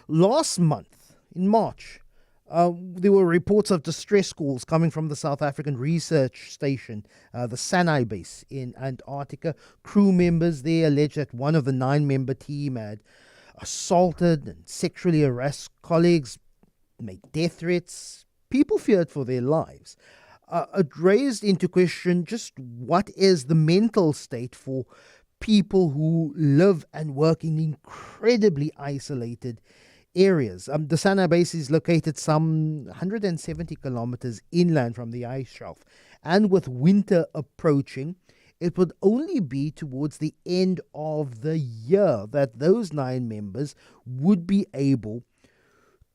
Last month, in March, there were reports of distress calls coming from the South African research station, the SANAE base in Antarctica. Crew members there alleged that one of the 9-member team had assaulted and sexually harassed colleagues, made death threats. People feared for their lives. It raised into question just what is the mental state for people who live and work in incredibly isolated areas. The SANAE base is located some 170 kilometers inland from the ice shelf, and with winter approaching, it would only be towards the end of the year that those 9 members would be able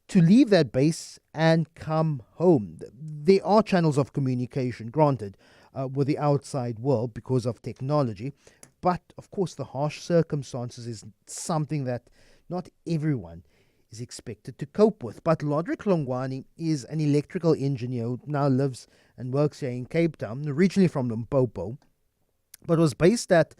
to leave that base and come home. There are channels of communication, granted, with the outside world because of technology, but of course the harsh circumstances is something that not everyone is expected to cope with. But Lodrick Hlungwane is an electrical engineer who now lives and works here in Cape Town, originally from Limpopo, but was based at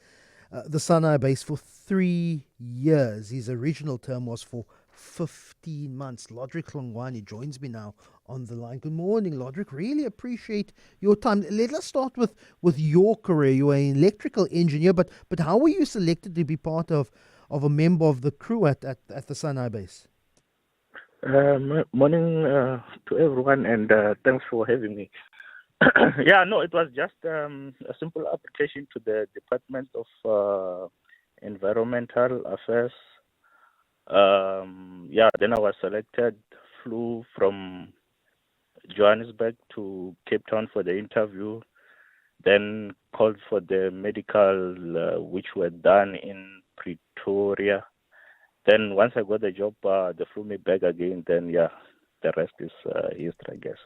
the SANAE base for 3 years. His original term was for 15 months. Lodrick Hlungwane joins me now on the line. Good morning, Lodrick. Really appreciate your time. Let us start with your career. You were an electrical engineer, but how were you selected to be part of a member of the crew at the SANAE base? Morning to everyone, and thanks for having me. Yeah, no, it was just a simple application to the Department of Environmental Affairs. Then I was selected, flew from Johannesburg to Cape Town for the interview, then called for the medical, which were done in Pretoria. Then once I got the job, they flew me back again. Then, the rest is history, I guess.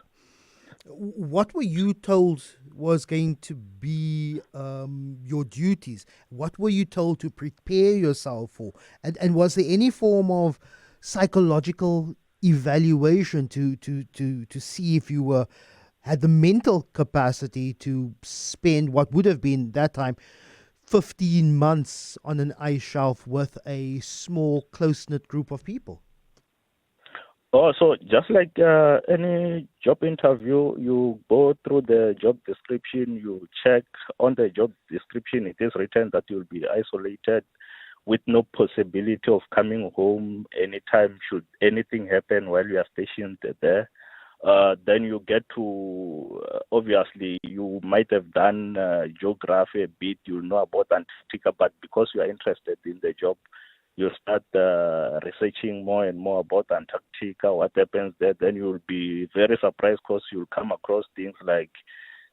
What were you told was going to be your duties? What were you told to prepare yourself for? And was there any form of psychological evaluation to see if you had the mental capacity to spend what would have been that time 15 months on an ice shelf with a small, close-knit group of people? Oh, so just like any job interview, you go through the job description, you check on the job description, it is written that you'll be isolated with no possibility of coming home anytime should anything happen while you are stationed there. Then you get to, obviously, you might have done geography a bit, you know about Antarctica, but because you are interested in the job, you start researching more and more about Antarctica, what happens there. Then you'll be very surprised because you'll come across things like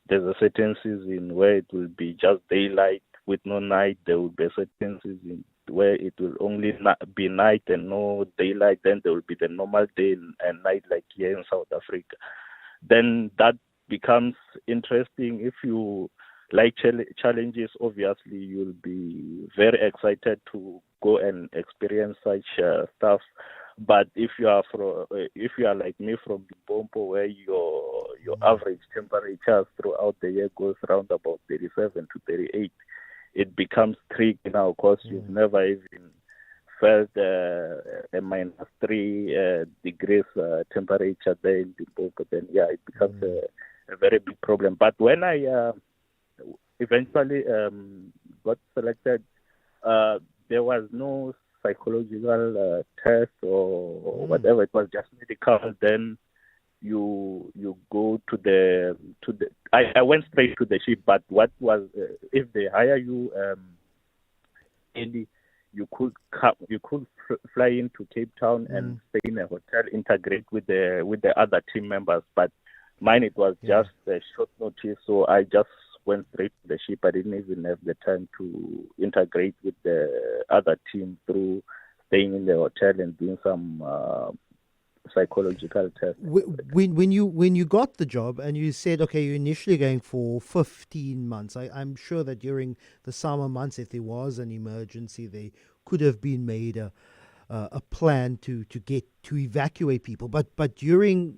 there's a certain season where it will be just daylight with no night. There will be a certain season where it will only be night and no daylight. Then there will be the normal day and night like here in South Africa. Then that becomes interesting. If you like challenges, obviously you'll be very excited to go and experience such stuff. But if you are like me from Limpopo, where your average temperature throughout the year goes around about 37 to 38, it becomes tricky now because you've never even felt a -3 degrees temperature there in Limpopo. Then it becomes a very big problem. But when I eventually got selected, there was no psychological test or whatever. It was just medical. Then you go to the I went straight to the ship. But what was if they hire you early, you could fly into Cape Town and stay in a hotel, integrate with the other team members. But mine, it was just a short notice, so I just went straight to the ship. I didn't even have the time to integrate with the other team through staying in the hotel and doing some psychological tests. When you got the job and you said, okay, you're initially going for 15 months, I'm sure that during the summer months, if there was an emergency, they could have been made a plan to evacuate people. But during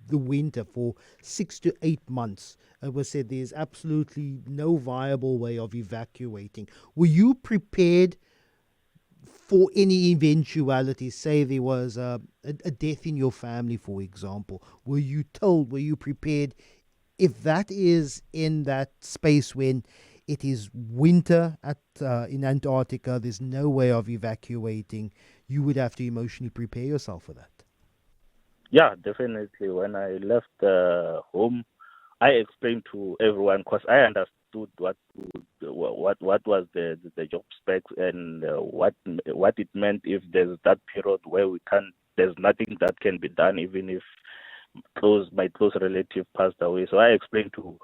the winter for 6 to 8 months, it was said there's absolutely no viable way of evacuating. Were you prepared for any eventuality, say there was a death in your family, for example, were you told, were you prepared, if that is in that space when it is winter in Antarctica, there's no way of evacuating, you would have to emotionally prepare yourself for that? Yeah, definitely. When I left home, I explained to everyone because I understood what was the job specs and what it meant if there's that period where we can't. There's nothing that can be done, even if my close relative passed away. So I explained to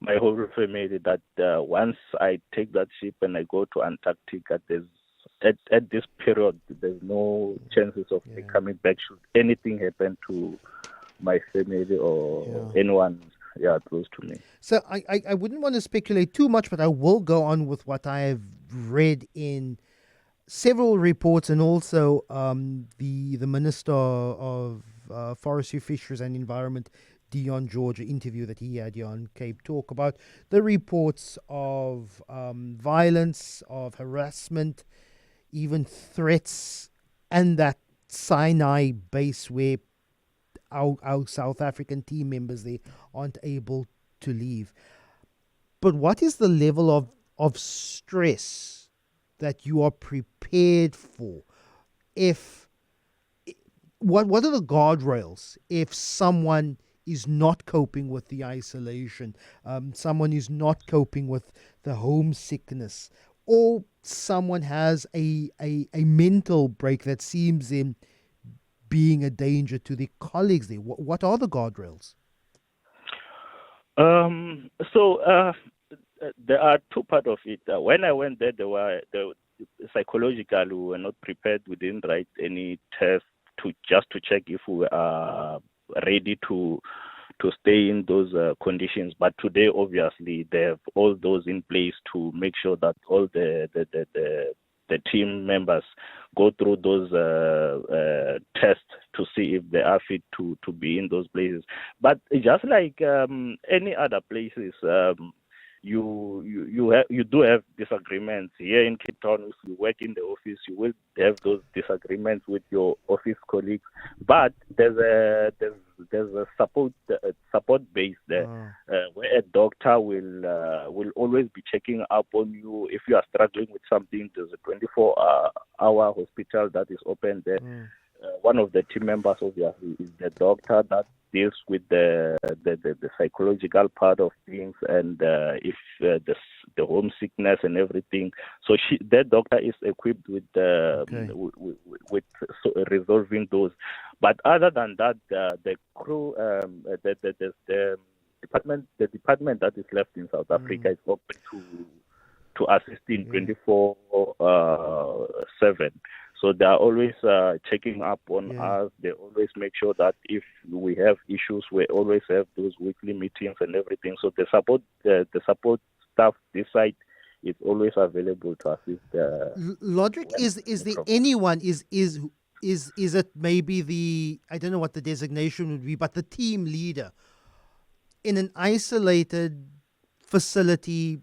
my whole family that once I take that ship and I go to Antarctica, at this period there's no chances of me coming back should anything happen to my family or anyone close to me. So I wouldn't want to speculate too much, but I will go on with what I have read in several reports, and also the Minister of Forestry, Fisheries and Environment, Dion George, interview that he had here on CapeTalk about the reports of violence, of harassment, even threats, and that SANAE base where our South African team members, they aren't able to leave. But what is the level of stress that you are prepared for? What are the guardrails if someone is not coping with the isolation, someone is not coping with the homesickness, or someone has a mental break that seems in being a danger to the colleagues there? What are the guardrails? There are two parts of it. When I went there, the psychological, we were not prepared. We didn't write any test to check if we are ready to stay in those conditions. But today, obviously, they have all those in place to make sure that all the team members go through those tests to see if they are fit to be in those places. But just like any other places, you do have disagreements. Here in Cape Town, if you work in the office, you will have those disagreements with your office colleagues. But there's a support base there, where a doctor will always be checking up on you if you are struggling with something. There's a 24-hour hospital that is open there. One of the team members, obviously, is the doctor that deals with the psychological part of things, and if the homesickness and everything. So that doctor is equipped with resolving those. But other than that, the crew, the department that is left in South Africa is open to assist in 24/7. So they are always checking up on us. They always make sure that if we have issues, we always have those weekly meetings and everything. So the support staff this side is always available to assist. Lodrick, is there anyone, is it maybe the, I don't know what the designation would be, but the team leader in an isolated facility,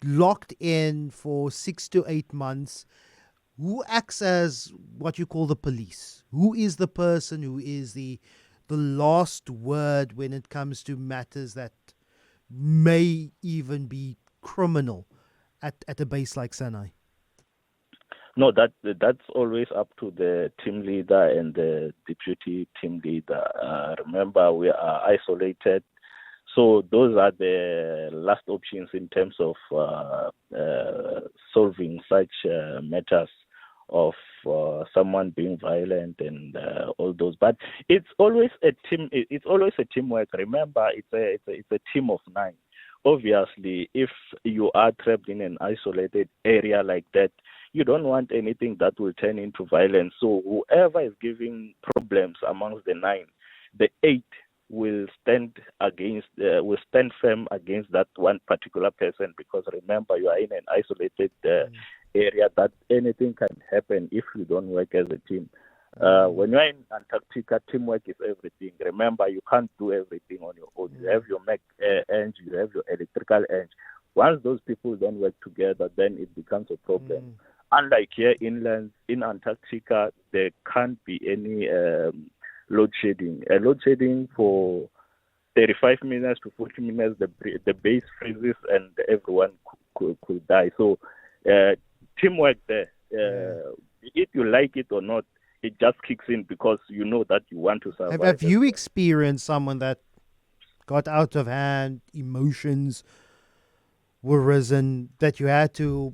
locked in for 6 to 8 months, who acts as what you call the police? Who is the person who is the last word when it comes to matters that may even be criminal at a base like SANAE? No, that's always up to the team leader and the deputy team leader. Remember, we are isolated. So those are the last options in terms of solving such matters of someone being violent and all those. But it's always a team. It's always a teamwork. Remember, it's a team of 9. Obviously, if you are trapped in an isolated area like that, you don't want anything that will turn into violence. So whoever is giving problems amongst the 9, the 8 will stand firm against that one particular person, because remember, you are in an isolated area that anything can happen if you don't work as a team. When you're in Antarctica, teamwork is everything. Remember, you can't do everything on your own. You have your mech eng, you have your electrical eng. Once those people don't work together, then it becomes a problem. unlike here inland in Antarctica, there can't be any load shedding. Load shedding for 35 minutes to 40 minutes, the base freezes and everyone could die. So teamwork there, if you like it or not, it just kicks in because you know that you want to survive. Have you experienced someone that got out of hand, emotions were risen, that you had to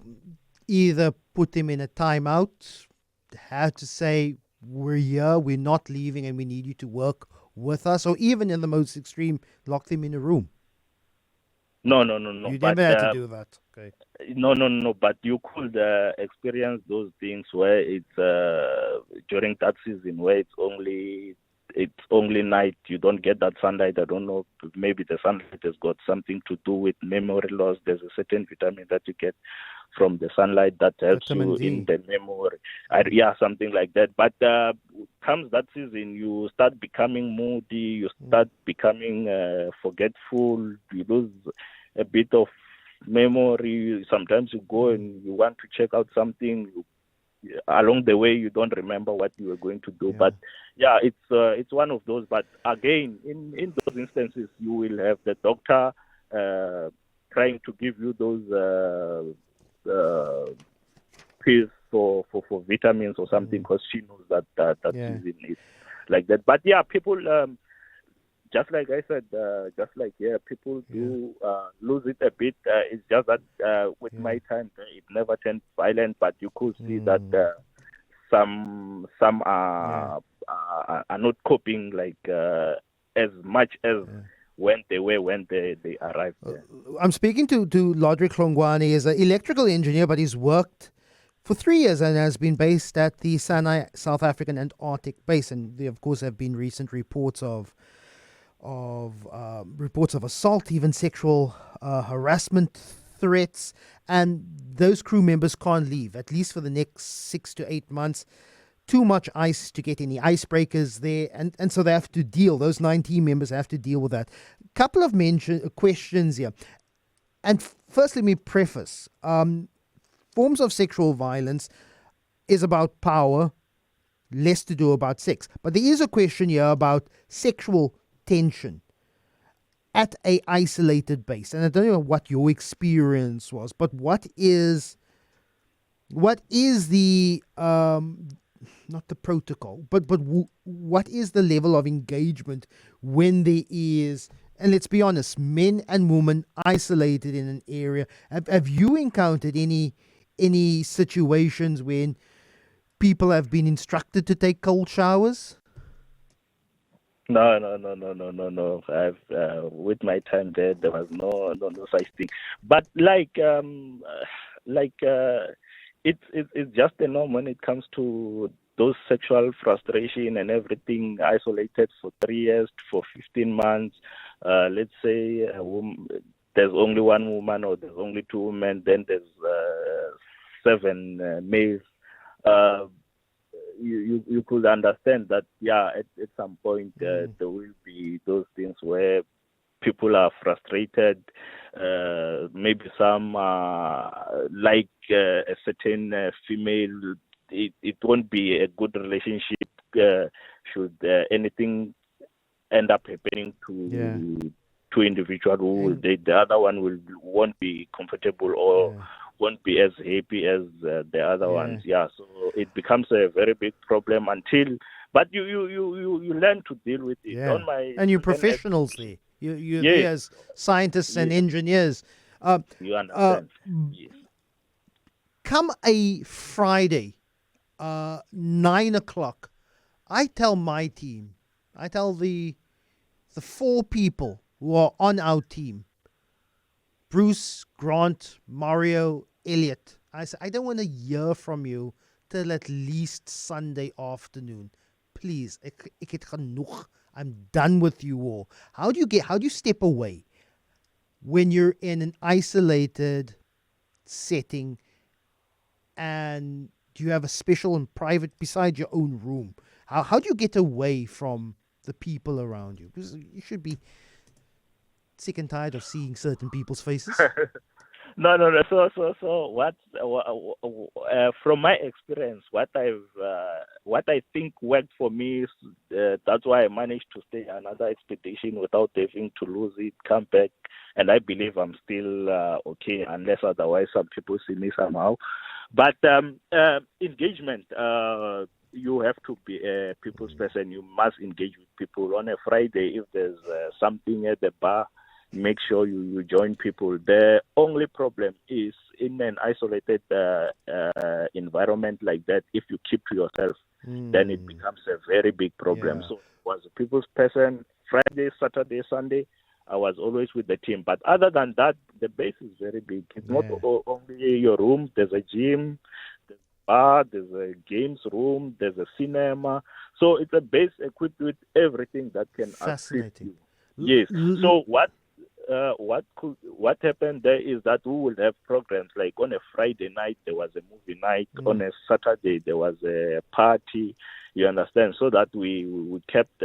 either put them in a timeout, had to say, we're here, we're not leaving, and we need you to work with us, or even in the most extreme, lock them in a room? No. You never had to do that. Okay. No. But you could experience those things where it's during that season where it's only night. You don't get that sunlight. I don't know. Maybe the sunlight has got something to do with memory loss. There's a certain vitamin that you get from the sunlight that helps Vitamin you D. in the memory. Something like that. But comes that season, you start becoming moody. You start becoming forgetful. You lose a bit of memory. Sometimes you go and you want to check out something. Along the way, you don't remember what you were going to do. But it's one of those. But again, in those instances, you will have the doctor trying to give you those pills for vitamins or something, because she knows that season is like that. But people, just like I said, people do lose it a bit. It's just that with my time, it never turned violent. But you could see that some are not coping like as much as when they arrived there. I'm speaking to Lodrick Hlungwane. He's an electrical engineer, but he's worked for 3 years and has been based at the SANAE South African Antarctic base. And there, of course, have been recent reports of assault, even sexual harassment threats, and those crew members can't leave, at least for the next 6 to 8 months. Too much ice to get any icebreakers there, and so they have to deal, those 9 team members have to deal with that. Couple of questions here. And first, let me preface, forms of sexual violence is about power, less to do about sex. But there is a question here about sexual tension at a isolated base. And I don't know what your experience was, but what is the not the protocol, but what is the level of engagement when there is, and let's be honest, men and women isolated in an area? Have you encountered any situations when people have been instructed to take cold showers? No. I've with my time there was no such thing. But it's just a norm when it comes to those sexual frustration and everything. Isolated for 3 years, for 15 months. Let's say there's only one woman or there's only 2 women. Then there's 7 males. You could understand that, at some point there will be those things where people are frustrated. Maybe some like a certain female. It won't be a good relationship should anything end up happening to two individuals who will date. The other one won't be comfortable or won't be as happy as the other ones. So it becomes a very big problem but you learn to deal with it. And you're professionals there. You're there as scientists and engineers. You understand. Come a Friday, 9 o'clock, I tell my team, I tell the 4 people who are on our team, Bruce, Grant, Mario, Elliot, I say, I don't want to hear from you till at least Sunday afternoon. Please, ek het genoeg. I'm done with you all. How do you step away when you're in an isolated setting, and do you have a special and private beside your own room? How do you get away from the people around you? Because you should be sick and tired of seeing certain people's faces. No. So what? From my experience, what I think worked for me is that's why I managed to stay another expedition without having to lose it, come back, and I believe I'm still okay, unless otherwise some people see me somehow. But engagement. You have to be a people's person. You must engage with people. On a Friday, if there's something at the bar, make sure you join people. The only problem is in an isolated environment like that, if you keep to yourself, then it becomes a very big problem. Yeah. So I was a people's person. Friday, Saturday, Sunday, I was always with the team. But other than that, the base is very big. It's not only your room. There's a gym, there's a bar, there's a games room, there's a cinema. So it's a base equipped with everything that can assist you. Yes. So what happened there is that we will have programs like on a Friday night there was a movie night, on a Saturday there was a party. You understand? So that we kept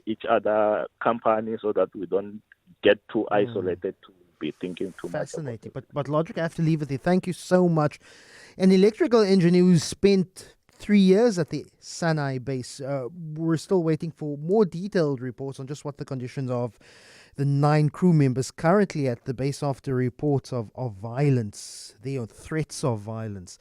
each other company, so that we don't get too isolated to be thinking too much. Fascinating. But Lodrick, I have to leave it there. Thank you so much. An electrical engineer who spent 3 years at the SANAE base. We're still waiting for more detailed reports on just what the conditions of the 9 crew members currently at the base after reports of violence. There are threats of violence.